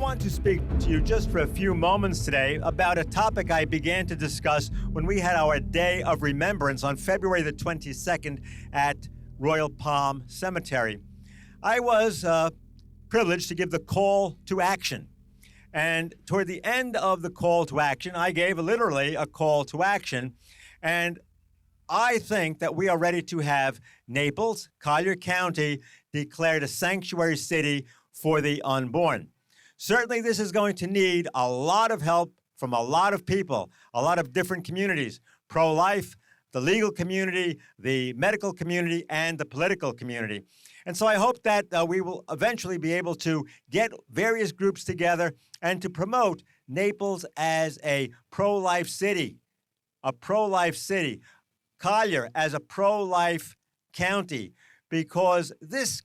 want to speak to you just for a few moments today about a topic I began to discuss when we had our Day of Remembrance on February the 22nd at Royal Palm Cemetery. I was privileged to give the call to action. And toward the end of the call to action, I gave literally a call to action. And I think that we are ready to have Naples, Collier County declared a sanctuary city for the unborn. Certainly, this is going to need a lot of help from a lot of people, a lot of different communities, pro-life, the legal community, the medical community, and the political community. And so I hope that we will eventually be able to get various groups together and to promote Naples as a pro-life city, Collier as a pro-life county, because this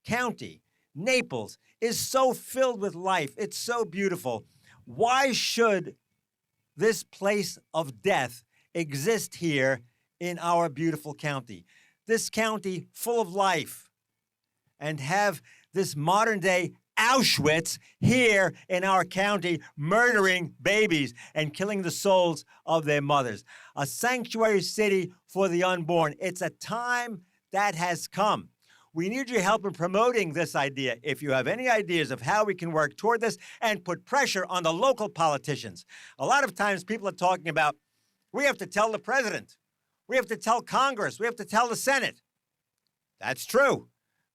county, Naples, is so filled with life. It's so beautiful. Why should this place of death exist here in our beautiful county? This county full of life, and have this modern-day Auschwitz here in our county murdering babies and killing the souls of their mothers. A sanctuary city for the unborn. It's a time that has come. We need your help in promoting this idea. If you have any ideas of how we can work toward this and put pressure on the local politicians. A lot of times people are talking about, we have to tell the president, we have to tell Congress, we have to tell the Senate. That's true.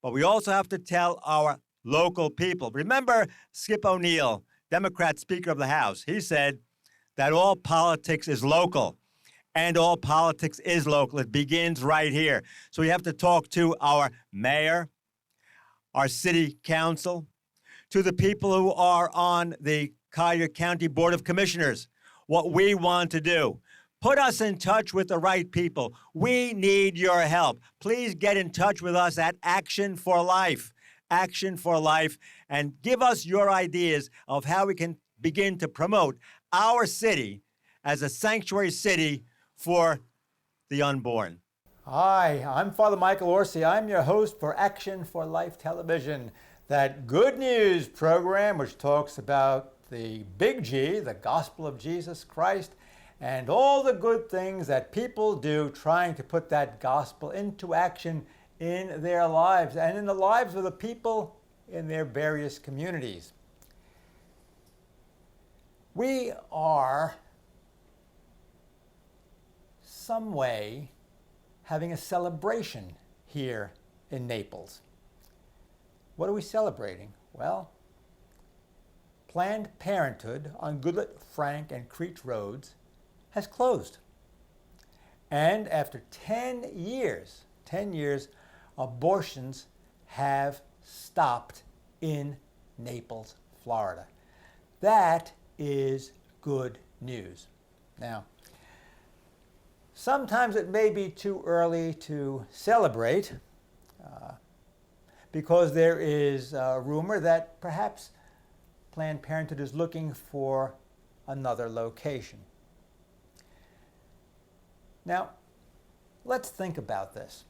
But we also have to tell our local people. Remember Skip O'Neill, Democrat Speaker of the House. He said that all politics is local. And all politics is local. It begins right here. So we have to talk to our mayor, our city council, to the people who are on the Collier County Board of Commissioners, what we want to do. Put us in touch with the right people. We need your help. Please get in touch with us at Action for Life, and give us your ideas of how we can begin to promote our city as a sanctuary city for the unborn. Hi, I'm Father Michael Orsi. I'm your host for Action for Life Television, that good news program which talks about the big G, the gospel of Jesus Christ, and all the good things that people do trying to put that gospel into action in their lives and in the lives of the people in their various communities. We are some way having a celebration here in Naples. What are we celebrating? Well, Planned Parenthood on Goodlet, Frank, and Creech Roads has closed. And after 10 years, abortions have stopped in Naples, Florida. That is good news. Now, sometimes it may be too early to celebrate because there is a rumor that perhaps Planned Parenthood is looking for another location. Now, let's think about this.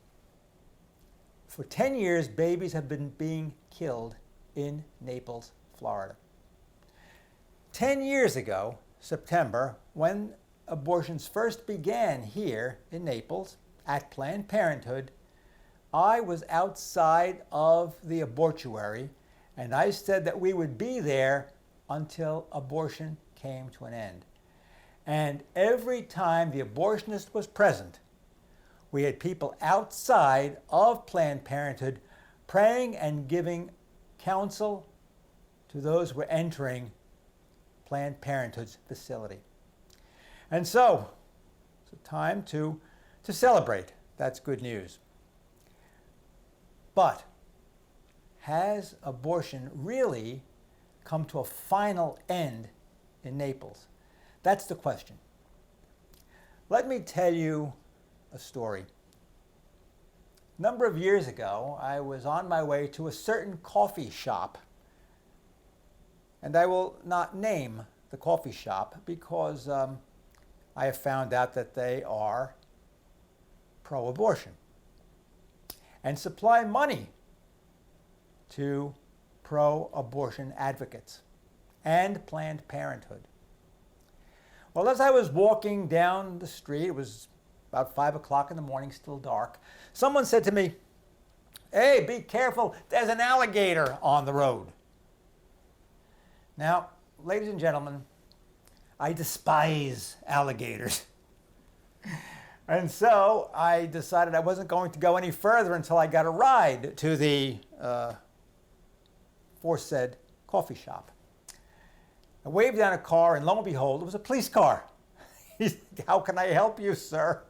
For 10 years, babies have been being killed in Naples, Florida. 10 years ago, September, when abortions first began here in Naples at Planned Parenthood, I was outside of the abortuary, and I said that we would be there until abortion came to an end. And every time the abortionist was present, we had people outside of Planned Parenthood praying and giving counsel to those who were entering Planned Parenthood's facility. And so, it's a time to celebrate. That's good news. But has abortion really come to a final end in Naples? That's the question. Let me tell you a story. A number of years ago, I was on my way to a certain coffee shop. And I will not name the coffee shop because I have found out that they are pro-abortion and supply money to pro-abortion advocates. and Planned Parenthood. Well, as I was walking down the street, it was about 5 o'clock in the morning, still dark, someone said to me, "Hey, be careful, there's an alligator on the road." Now, ladies and gentlemen, I despise alligators. And so I decided I wasn't going to go any further until I got a ride to the aforesaid coffee shop. I waved down a car, and lo and behold, it was a police car. He said, "How can I help you, sir?"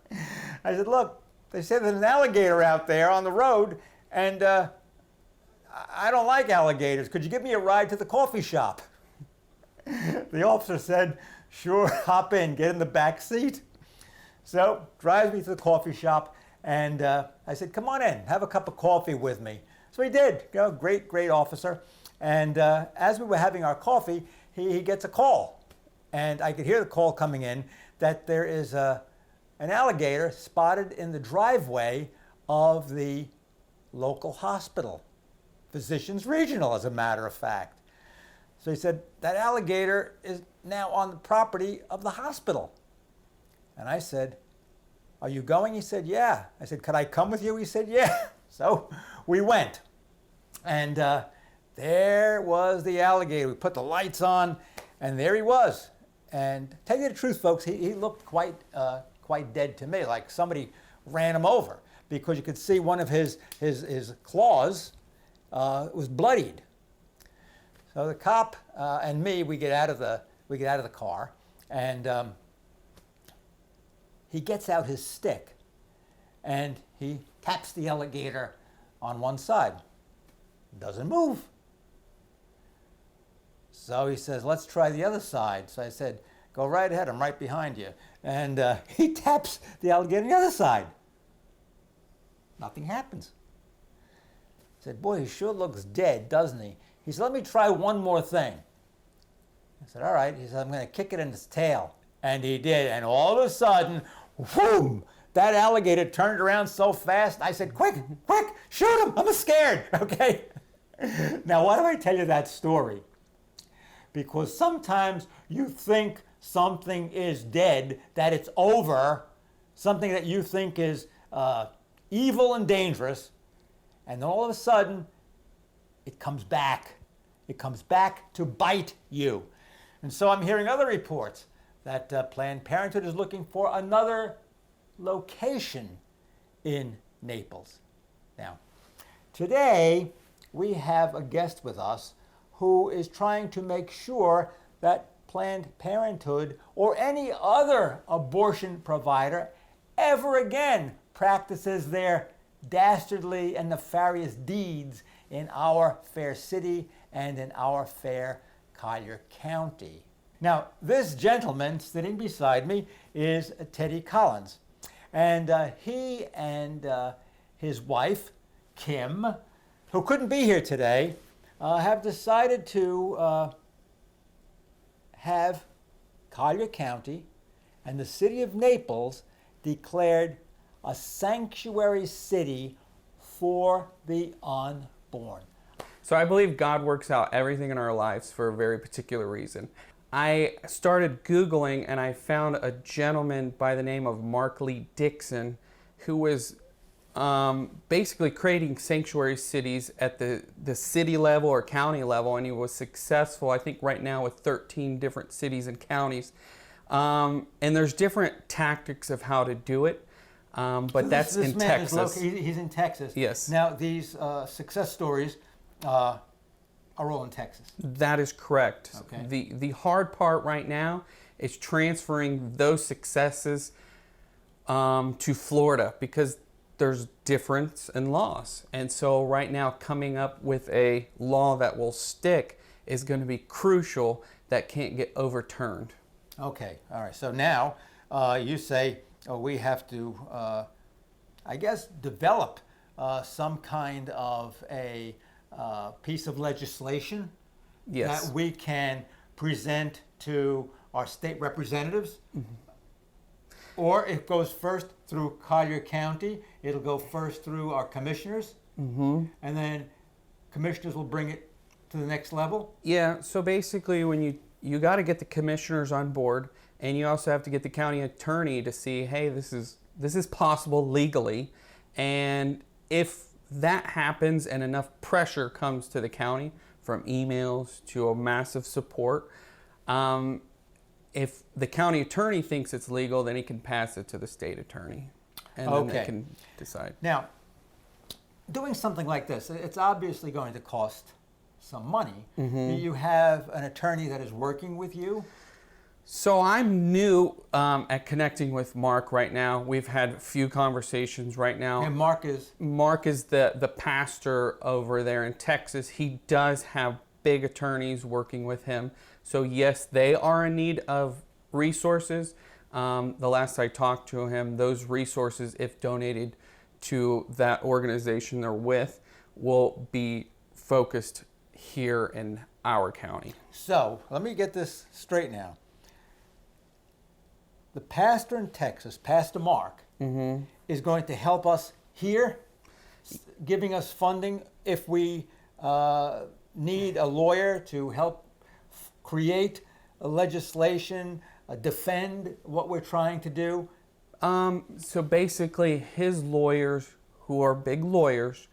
I said, "Look, they say there's an alligator out there on the road, and I don't like alligators. Could you give me a ride to the coffee shop?" The officer said, "Sure, hop in, get in the back seat." So, drives me to the coffee shop, and I said, "Come on in, have a cup of coffee with me." So he did, great officer. And as we were having our coffee, he gets a call. And I could hear the call coming in that there is an alligator spotted in the driveway of the local hospital, Physicians Regional, as a matter of fact. So he said, that alligator is now on the property of the hospital. And I said, "Are you going?" He said, "Yeah." I said, "Could I come with you?" He said, "Yeah." So we went. And there was the alligator. We put the lights on, and there he was. And to tell you the truth, folks, he looked quite dead to me, like somebody ran him over, because you could see one of his claws was bloodied. So the cop and me, we get out of the car, and he gets out his stick, and he taps the alligator on one side. Doesn't move. So he says, "Let's try the other side." So I said, "Go right ahead, I'm right behind you." And he taps the alligator on the other side. Nothing happens. I said, "Boy, he sure looks dead, doesn't he?" He said, "Let me try one more thing." I said, "All right." He said, "I'm going to kick it in its tail." And he did. And all of a sudden, whoom, that alligator turned around so fast. I said, quick, shoot him. I'm scared. Okay. Now, why do I tell you that story? Because sometimes you think something is dead, that it's over, something that you think is evil and dangerous, and then all of a sudden, it comes back. It comes back to bite you. And so I'm hearing other reports that Planned Parenthood is looking for another location in Naples. Now, today we have a guest with us who is trying to make sure that Planned Parenthood or any other abortion provider ever again practices their dastardly and nefarious deeds in our fair city and in our fair Collier County. Now, this gentleman sitting beside me is Teddy Collins, and he and his wife, Kim, who couldn't be here today, have decided to have Collier County and the city of Naples declared a sanctuary city for the unborn. So I believe God works out everything in our lives for a very particular reason. I started Googling and I found a gentleman by the name of Mark Lee Dixon who was basically creating sanctuary cities at the city level or county level, and he was successful, I think right now, with 13 different cities and counties. And there's different tactics of how to do it, but So that's this in man Texas. He's in Texas. Yes. Now, these success stories are all in Texas. That is correct. Okay. The hard part right now is transferring those successes to Florida, because there's difference in laws. And so right now coming up with a law that will stick is going to be crucial, that can't get overturned. Okay, all right. So now you say we have to, I guess, develop some kind of a piece of legislation Yes. that we can present to our state representatives. Mm-hmm. Or it goes first through Collier County. It'll go first through our commissioners. Mm-hmm. And then commissioners will bring it to the next level? Yeah, so basically when you got to get the commissioners on board, and you also have to get the county attorney to see, hey, this is possible legally. And if that happens and enough pressure comes to the county from emails to a massive support, if the county attorney thinks it's legal, then he can pass it to the state attorney, and then they can decide. Now, doing something like this, it's obviously going to cost some money. You have an attorney that is working with you. So I'm new at connecting with Mark right now. We've had a few conversations right now. And Mark is the pastor over there in Texas. He does have big attorneys working with him. So yes, they are in need of resources. The last I talked to him, those resources, if donated to that organization they're with, will be focused here in our county. So let me get this straight now. The pastor in Texas, Pastor Mark, is going to help us here, giving us funding if we need a lawyer to help create a legislation, defend what we're trying to do. So basically, his lawyers, who are big lawyers,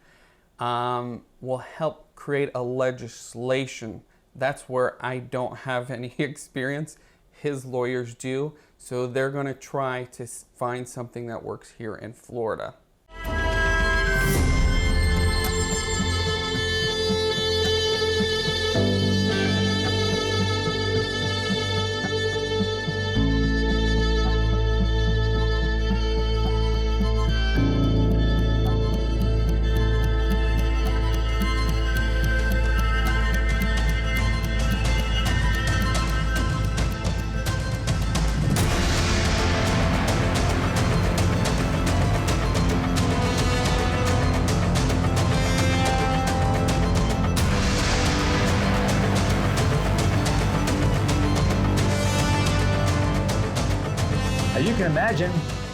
will help create a legislation. That's where I don't have any experience. His lawyers do. So they're going to try to find something that works here in Florida. As you can imagine,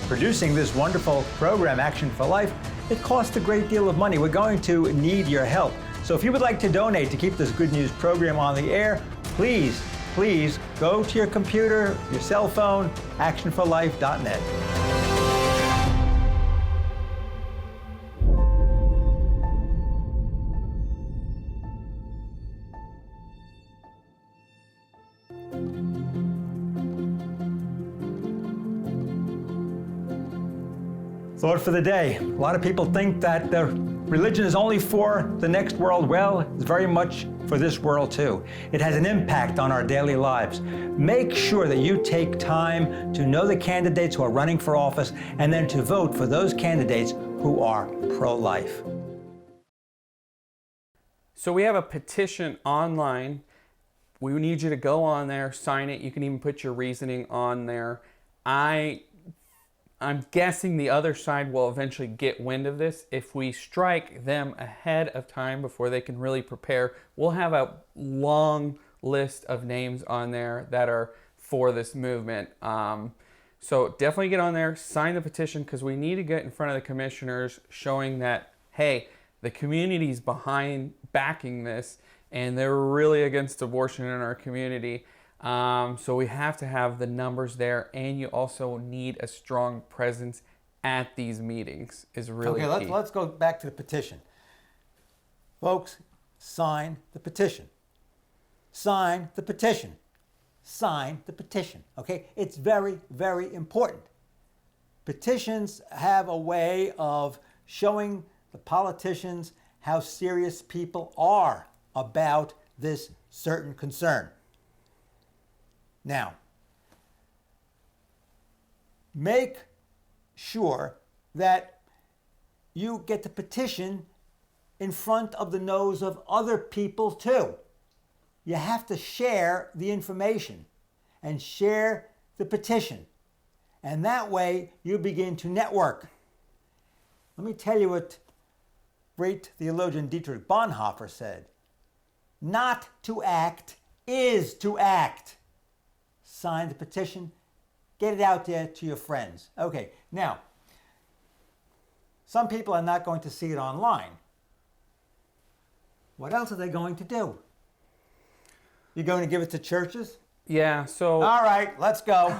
producing this wonderful program, Action for Life, it costs a great deal of money. We're going to need your help. So if you would like to donate to keep this good news program on the air, please go to your computer, your cell phone, actionforlife.net. Thought for the day. A lot of people think that the religion is only for the next world. Well, it's very much for this world too. It has an impact on our daily lives. Make sure that you take time to know the candidates who are running for office and then to vote for those candidates who are pro-life. So we have a petition online. We need you to go on there, sign it. You can even put your reasoning on there. I'm guessing the other side will eventually get wind of this. If we strike them ahead of time before they can really prepare, we'll have a long list of names on there that are for this movement. So definitely get on there, sign the petition, because we need to get in front of the commissioners showing that, hey, the community's backing this, and they're really against abortion in our community. So we have to have the numbers there, and you also need a strong presence at these meetings is really key. Okay, let's go back to the petition. Folks, sign the petition. Sign the petition. Sign the petition, okay? It's very, very important. Petitions have a way of showing the politicians how serious people are about this certain concern. Now, make sure that you get the petition in front of the nose of other people too. You have to share the information and share the petition. And that way you begin to network. Let me tell you what great theologian Dietrich Bonhoeffer said. Not to act is to act. Sign the petition, get it out there to your friends. Okay, now, some people are not going to see it online. What else are they going to do? You're going to give it to churches? Yeah, so All right, let's go.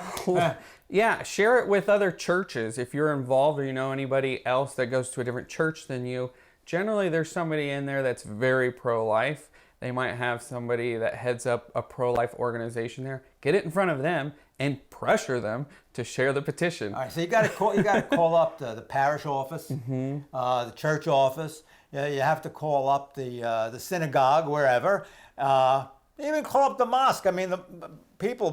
yeah, share it with other churches. If you're involved or you know anybody else that goes to a different church than you, generally there's somebody in there that's very pro-life. They might have somebody that heads up a pro-life organization there. Get it in front of them and pressure them to share the petition. All right, so you got to call up the parish office, the church office. You have to call up the synagogue, wherever. Even call up the mosque. I mean,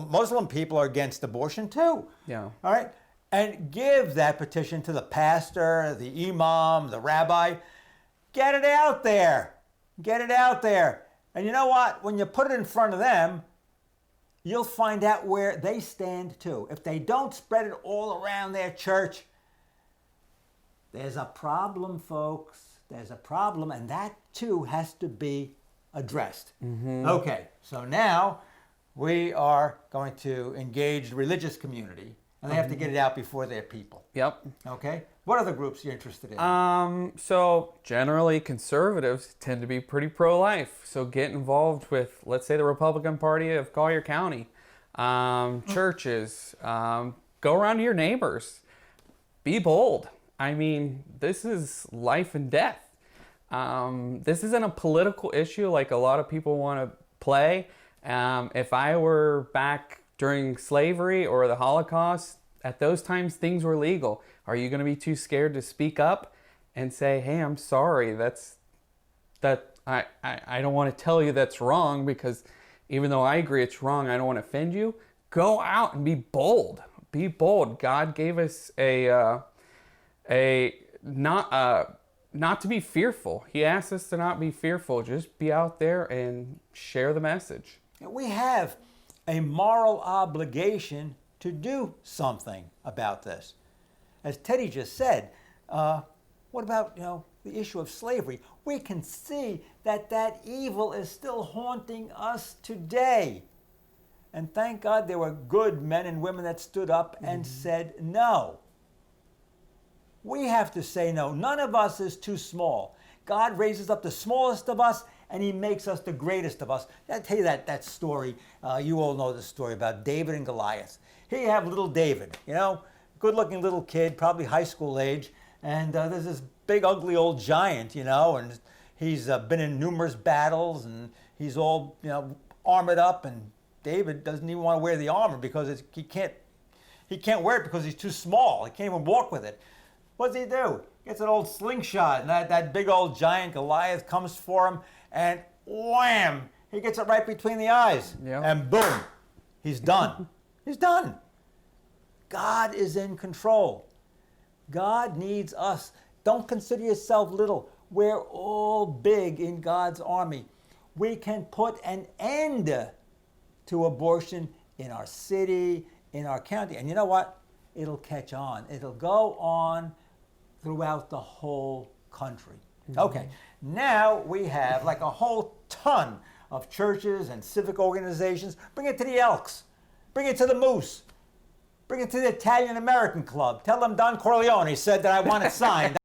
Muslim people are against abortion too. Yeah. All right, and give that petition to the pastor, the imam, the rabbi. Get it out there. Get it out there. And you know what? When you put it in front of them, you'll find out where they stand too. If they don't spread it all around their church, there's a problem, folks. There's a problem, and that too has to be addressed. Okay, so now we are going to engage the religious community, and they have to get it out before their people. Yep. Okay? What other groups are you interested in? So generally conservatives tend to be pretty pro-life. So get involved with, let's say, the Republican Party of Collier County, churches, go around to your neighbors. Be bold. I mean, this is life and death. This isn't a political issue like a lot of people want to play. If I were back during slavery or the Holocaust, at those times things were legal. Are you going to be too scared to speak up and say, hey, I'm sorry, I don't want to tell you that's wrong, because even though I agree it's wrong, I don't want to offend you? Go out and be bold. Be bold. God gave us not to be fearful. He asked us to not be fearful. Just be out there and share the message. We have a moral obligation to do something about this. As Teddy just said, what about the issue of slavery? We can see that evil is still haunting us today. And thank God there were good men and women that stood up and said no. We have to say no. None of us is too small. God raises up the smallest of us, and he makes us the greatest of us. I'll tell you that story. You all know the story about David and Goliath. Here you have little David, good-looking little kid, probably high school age, and there's this big, ugly old giant, and he's been in numerous battles, and he's all, armored up, and David doesn't even want to wear the armor because he can't wear it because he's too small. He can't even walk with it. What does he do? Gets an old slingshot, and that big old giant Goliath comes for him, and wham! He gets it right between the eyes. Yep. And boom, he's done. He's done. God is in control. God needs us. Don't consider yourself little. We're all big in God's army. We can put an end to abortion in our city, in our county. And you know what? It'll catch on. It'll go on throughout the whole country. Okay, now we have like a whole ton of churches and civic organizations. Bring it to the Elks. Bring it to the Moose. Bring it to the Italian American Club. Tell them Don Corleone said that I want it signed.